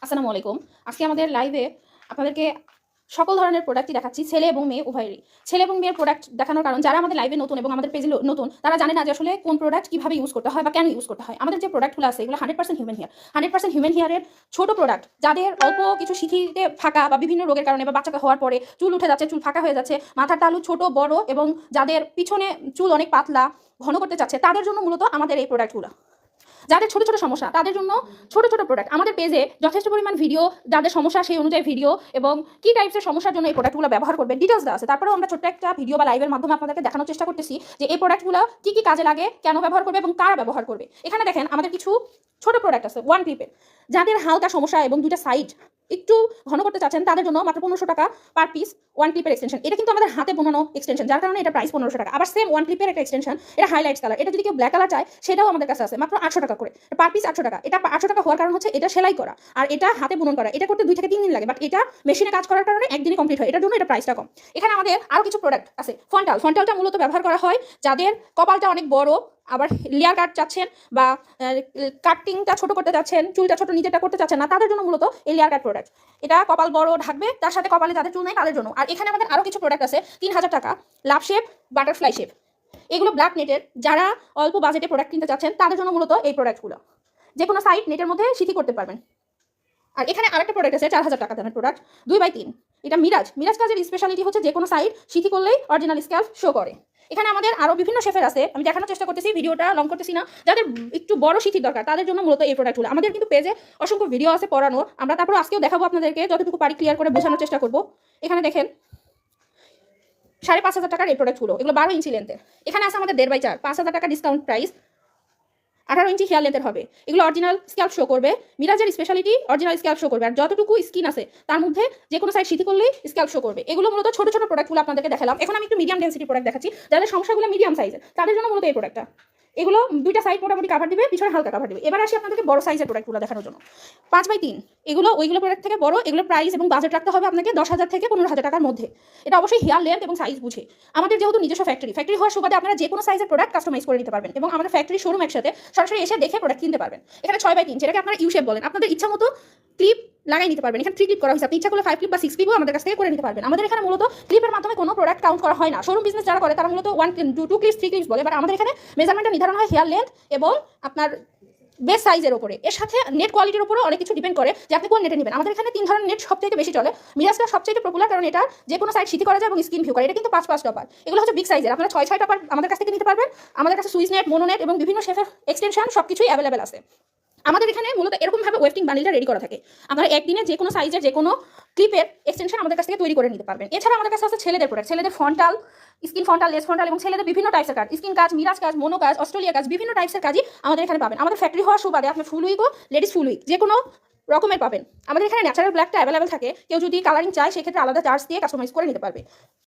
আসসালামু আলাইকুম। আজকে আমাদের লাইভে আপনাদেরকে সকল ধরনের প্রোডাক্টই দেখাচ্ছি, ছেলে এবং মেয়ে উভয়েরই। ছেলে এবং মেয়ের প্রোডাক্ট দেখানোর কারণ, যারা আমাদের লাইভে নতুন এবং আমাদের পেজে নতুন, তারা জানে না যে আসলে কোন প্রোডাক্ট কীভাবে ইউজ করতে হয় বা কেন ইউজ করতে হয়। আমাদের যে প্রোডাক্টগুলো আছে এগুলো 100% হিউম্যান হেয়ার। 100% হিউম্যান হেয়ারের ছোট প্রোডাক্ট, যাদের অল্প কিছু শিথিতে ফাঁকা বা বিভিন্ন রোগের কারণে বা বাচ্চাকে হওয়ার পরে চুল উঠে যাচ্ছে, চুল ফাঁকা হয়ে যাচ্ছে, মাথার তালু ছোট বড়, এবং যাদের পিছনে চুল অনেক পাতলা ঘন করতে চাচ্ছে, তাদের জন্য মূলত আমাদের এই প্রোডাক্টগুলো। যাদের ছোট ছোট সমস্যা তাদের জন্য ছোট ছোট প্রোডাক্ট। আমাদের পেজে যথেষ্ট পরিমাণ ভিডিও, যাদের সমস্যা সেই অনুযায়ী ভিডিও এবং কি টাইপসের সমস্যার জন্য এই প্রোডাক্টগুলো ব্যবহার করবে ডিটেলস দেওয়া আছে। তারপরেও আমরা ছোট্ট একটা ভিডিও বা লাইভের মাধ্যমে আপনাদেরকে দেখানোর চেষ্টা করতেছি যে এই প্রোডাক্টগুলো কি কি কাজে লাগে, কেন ব্যবহার করবে এবং কারা ব্যবহার করবে। এখানে দেখেন আমাদের কিছু ছোট প্রোডাক্ট আছে ওয়ান ক্লিপের। যাদের হালকা সমস্যা এবং দুইটা সাইড একটু ঘন করতে চাচ্ছেন, তাদের জন্য মাত্র 1500 টাকা পার পিস ওয়ান ক্লিপের এক্সটেনশন। এটা কিন্তু আমাদের হাতে বোনানো এক্সটেনশন, যার কারণে এটা প্রাইস 1500 টাকা। আবার সেম ওয়ান ক্লিপের একটা এক্সটেনশন, এটা হাইলাইটস কালার। এটা যদি কেউ ব্ল্যাক কালার চায় সেটাও আমাদের কাছে আছে, মাত্র 800 টাকা করে পার পিস। 800 টাকা। এটা 800 টাকা হওয়ার কারণ হচ্ছে এটা সেলাই করা আর এটা হাতে বুনন করা। এটা করতে 2 থেকে 3 দিন লাগে, বাট এটা মেশিনে কাজ করার কারণে একদিনে কমপ্লিট হয়। এটার জন্য এটা প্রাইসটা কম। এখানে আমাদের আরও কিছু প্রোডাক্ট আছে। ফন্টালটা মূলত ব্যবহার করা হয় যাদের কপালটা অনেক বড়, আবার লেয়ার কাট চাচ্ছেন বা কাটিংটা ছোট করতে চাচ্ছেন, চুলটা ছোট নিজেটা করতে চাচ্ছেন না, তাদের জন্য মূলত এই লেয়ার কাট প্রোডাক্ট। এটা কপাল বড় ঢাকবে, তার সাথে কপালে যাদের চুল নেই তাদের জন্য। আর এখানে আমাদের আরও কিছু প্রোডাক্ট আছে 3000 টাকা, লাভ শেপ, বাটারফ্লাই শেপ। এগুলো ব্ল্যাক নেটের, যারা অল্প বাজেটে প্রোডাক্ট কিনতে চাচ্ছেন তাদের জন্য মূলত এই প্রোডাক্টগুলো। যে কোনো সাইড নেটের মধ্যে সিথি করতে পারবেন। আর এখানে আরেকটা প্রোডাক্ট আছে 4000 টাকা দামের প্রোডাক্ট, 2x3। এটা মিরাজ কাজের স্পেশালিটি হচ্ছে যে কোনো সাইড সিথি করলেই অরিজিনাল স্ক্যাল্প শো করে। এখানে আমাদের আরও বিভিন্ন শেফের আছে, আমি দেখানোর চেষ্টা করতেছি, ভিডিওটা লং করতেছি না। যাদের একটু বড় সিথির দরকার তাদের জন্য মূলত এই প্রোডাক্টগুলো। আমাদের কিন্তু পেজে অসংখ্য ভিডিও আছে পড়ানো, আমরা তারপর আজকেও দেখাবো আপনাদেরকে, যতটুকু পারি ক্লিয়ার করে বোঝানোর চেষ্টা করবো। এখানে দেখেন 5500 টাকার এই প্রোডাক্টগুলো, এগুলো 12 ইঞ্চি লেন্থের। এখানে আছে আমাদের 1.5x4, 5000 টাকা ডিসকাউন্ট প্রাইস, 18 ইঞ্চি হেয়ার লেন্থের হবে। এগুলো অরিজিনাল স্ক্যাল্প শো করবে। মিরাজের স্পেশালিটি অরিজিনাল স্ক্যাল্প শো করবে, আর যতটুকু স্কিন আছে তার মধ্যে যে কোনো সাইড সিথি করলেই স্ক্যাল্প শো করবে। এগুলো মূলত ছোট ছোট প্রোডাক্টগুলো আপনাদেরকে দেখালাম। এখন আমি একটু মিডিয়াম ডেন্সিটি প্রোডাক্ট দেখাচ্ছি, যাদের সমস্যাগুলো মিডিয়াম সাইজের, তাদের জন্য মূলত এই প্রোডাক্টটা। এগুলো দুইটা সাইড মোটামুটি কাভার দিবে, পিছনে হালকা কাভার দিবে। এবার আসি আপনাদেরকে বড় সাইজের প্রোডাক্টগুলো দেখানোর জন্য। 5x3 এগুলো ওইগুলো প্রোডাক্ট থেকে বড়। এগুলো প্রাইস এবং বাজেট রাখতে হবে আপনাকে 10,000 থেকে 15,000 টাকার মধ্যে। এটা অবশ্যই হেয়ার লেন্থ এবং সাইজ বুঝে। আমাদের যেহেতু নিজস্ব ফ্যাক্টরি হওয়ার সুবাদে আপনারা যে কোনো সাইজের প্রোডাক্ট কাস্টমাইজ করে নিতে পারবেন এবং আমাদের ফ্যাক্টরি শোরুম একসাথে সরাসরি এসে দেখে প্রোডাক্ট কিনতে পারবেন। এখানে 6x3, যেটাকে আপনারা ইউ শেপ বলেন, আপনাদের ইচ্ছা মতো ক্লিপ লাগাই নিতে পারবেন। এখানে 3 ক্লিপ করা হয়েছে, আপনি ইচ্ছা করলে 5 ক্লিপ বা 6 ক্লিপও আমাদের কাছ থেকে করে নিতে পারবেন। আমাদের এখানে মূলত ক্লিপের মাধ্যমে কোনো প্রোডাক্ট কাউন্ট করা হয় না। শোরুম বিজনেস যারা করে তারা মূলত 2 ক্লিপস 3 ক্লিপস বলে, বাট আমাদের এখানে মেজারমেন্টটা নির্ধারণ হয় হেয়ার লেন্থ এবং আপনার বেস্ট সাইজের উপরে। এর সাথে নেট কোয়ালিটির উপরে অনেক কিছু ডিপেন্ড করে যে আপনি কোন নেটে নেবেন। আমাদের এখানে 3 ধরনের নেট সবথেকে বেশি চলে। মিরাজটা সবচেয়ে পপুলার, কারণ এটা যে কোনো সাইড সিথি করা যায় এবং স্কিন ভিউ করে। এটা কিন্তু 5 টপার। এগুলো হচ্ছে বিগ সাইজের, আপনারা 6 টপার আমাদের কাছ থেকে নিতে পারবেন। আমাদের কাছে সুইচ নেট, মোনো নেট এবং বিভিন্ন শেফের এক্সটেনশন সবকিছুই অ্যাভেলেবেল আছে। আমাদের এখানে মূলত এরকমভাবে ওয়েফটিং বান্ডিলটা রেডি করা থাকে। আপনারা একদিনে যে কোনো সাইজের যে কোনো ক্লিপের এক্সটেনশন আমাদের কাছ থেকে তৈরি করে নিতে পারবেন। এছাড়া আমাদের কাছে আছে ছেলেদের প্রোডাক্ট, ছেলেদের frontal, skin frontal, less frontal এবং ছেলেদের বিভিন্ন টাইপসের কাজ, স্কিন কাজ, মিরাজ কাজ, মোনো কাজ, অস্ট্রেলিয়া কাজ, বিভিন্ন টাইপসের কাজই আমাদের এখানে পাবেন। আমাদের ফ্যাক্টরি হওয়ার সুবাদে আপনি ফুল উইক ও লেডিস ফুল উইক যে কোনো রকমের পাবেন। আমাদের এখানে ন্যাচারাল ব্ল্যাকটা অ্যাভেলেবেল থাকে, কেউ যদি কালারিং চায় সেক্ষেত্রে আলাদা চার্জ দিয়ে কাস্টমাইজ করে নিতে পারবে।